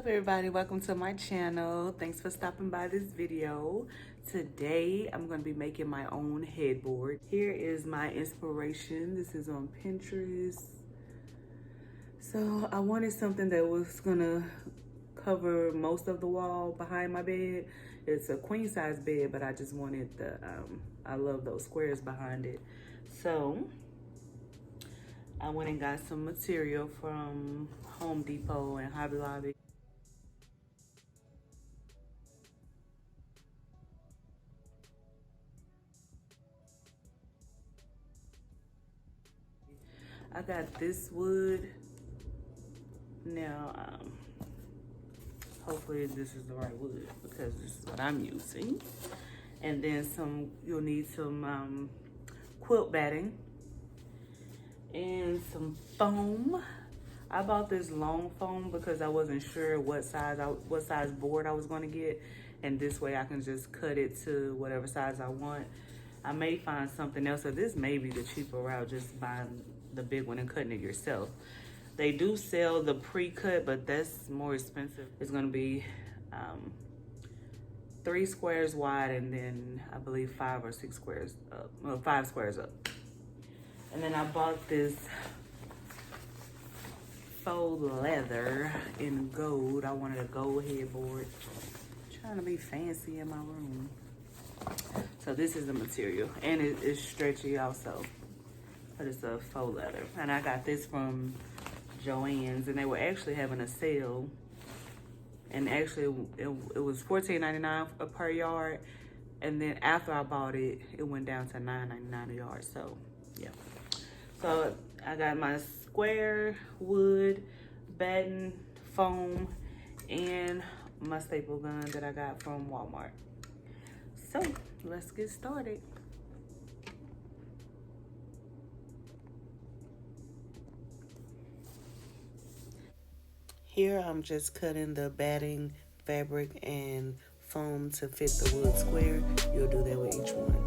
up, everybody? Welcome to my channel. Thanks for stopping by this video. Today I'm going to be making my own headboard. Here is my inspiration. This is on Pinterest. So I wanted something that was gonna cover most of the wall behind my bed. It's a queen size bed, but I just wanted the I love those squares behind it. So I went and got some material from Home Depot and Hobby Lobby. I got this wood. Now, hopefully this is the right wood because this is what I'm using. And then you'll need some quilt batting and some foam. I bought this long foam because I wasn't sure what size board I was going to get, and this way I can just cut it to whatever size I want. I may find something else, or this may be the cheaper route, just buying the big one and cutting it yourself. They do sell the pre-cut, but that's more expensive. It's going to be 3 squares wide, and then I believe 5 or 6 squares up, well, 5 squares up. And then I bought this faux leather in gold. I wanted a gold headboard. I'm trying to be fancy in my room. So this is the material, and it is stretchy also, but it's a faux leather. And I got this from Joann's, and they were actually having a sale, and actually it was $14.99 per yard, and then after I bought it, it went down to $9.99 a yard. So yeah, so I got my square wood batting foam and my staple gun that I got from Walmart. So let's get started. Here I'm just cutting the batting fabric and foam to fit the wood square. You'll do that with each one.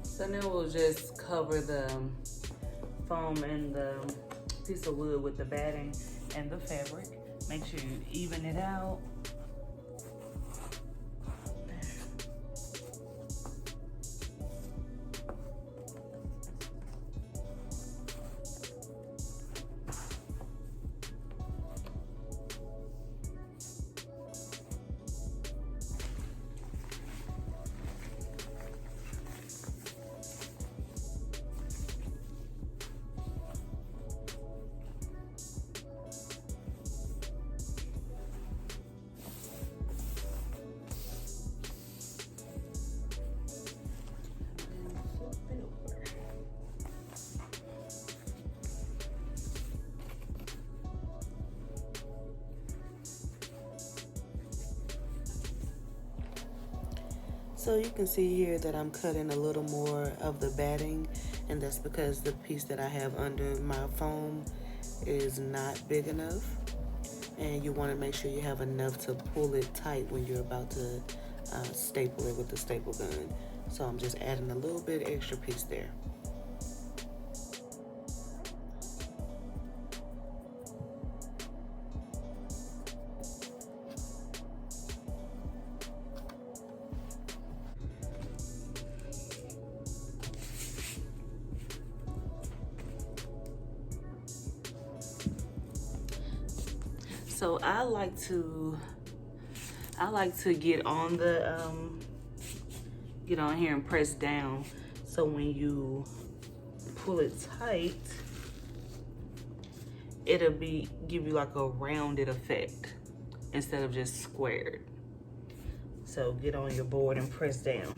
So now we'll just cover the foam and the piece of wood with the batting and the fabric. Make sure you even it out. So you can see here that I'm cutting a little more of the batting, and that's because the piece that I have under my foam is not big enough. And you want to make sure you have enough to pull it tight when you're about to staple it with the staple gun. So I'm just adding a little bit extra piece there. So I like to get on here and press down. So when you pull it tight, it'll give you like a rounded effect instead of just squared. So get on your board and press down.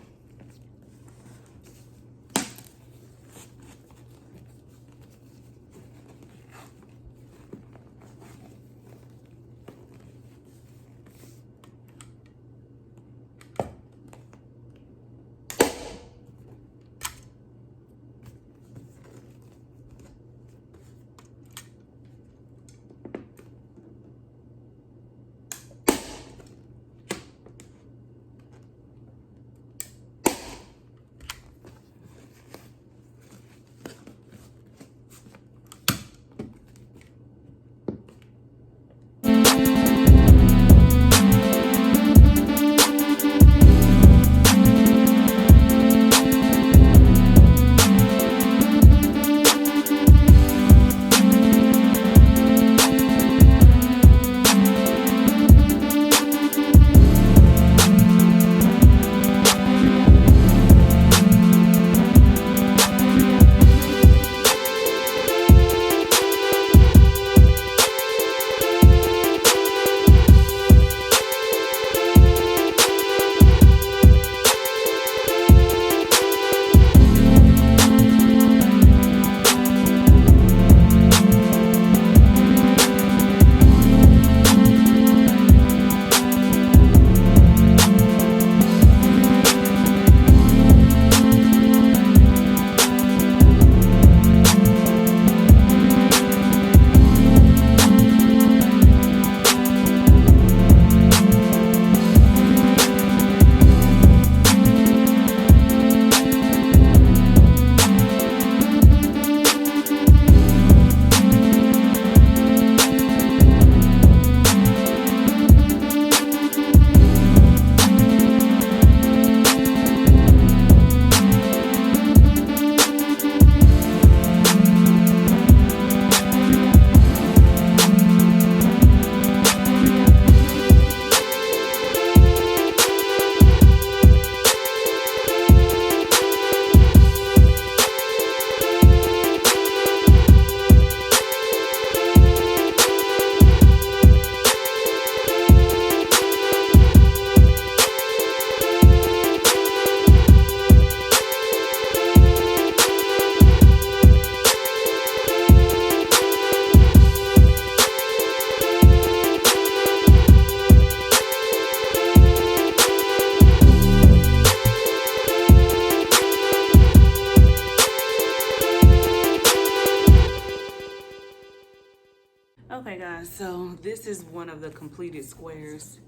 Okay guys, so this is one of the completed squares.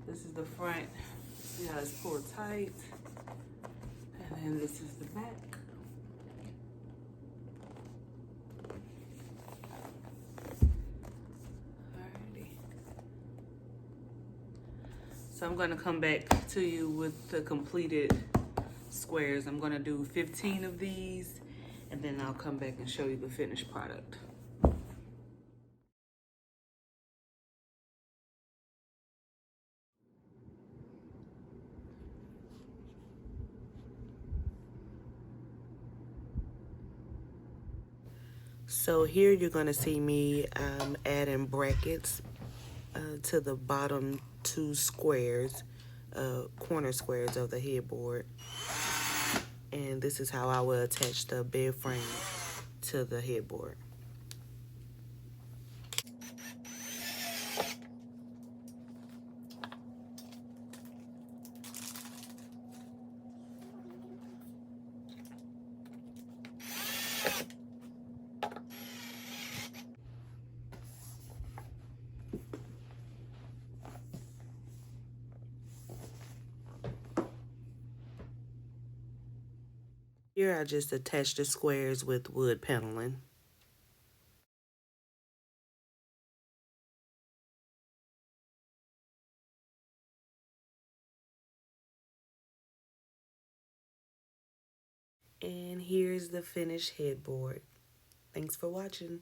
This is the front. See how it's pulled tight. And then this is the back. Alrighty. So I'm gonna come back to you with the completed squares. I'm gonna do 15 of these, and then I'll come back and show you the finished product. So here you're going to see me adding brackets to the bottom two squares, corner squares of the headboard. And this is how I will attach the bed frame to the headboard. Here I just attached the squares with wood paneling. And here's the finished headboard. Thanks for watching.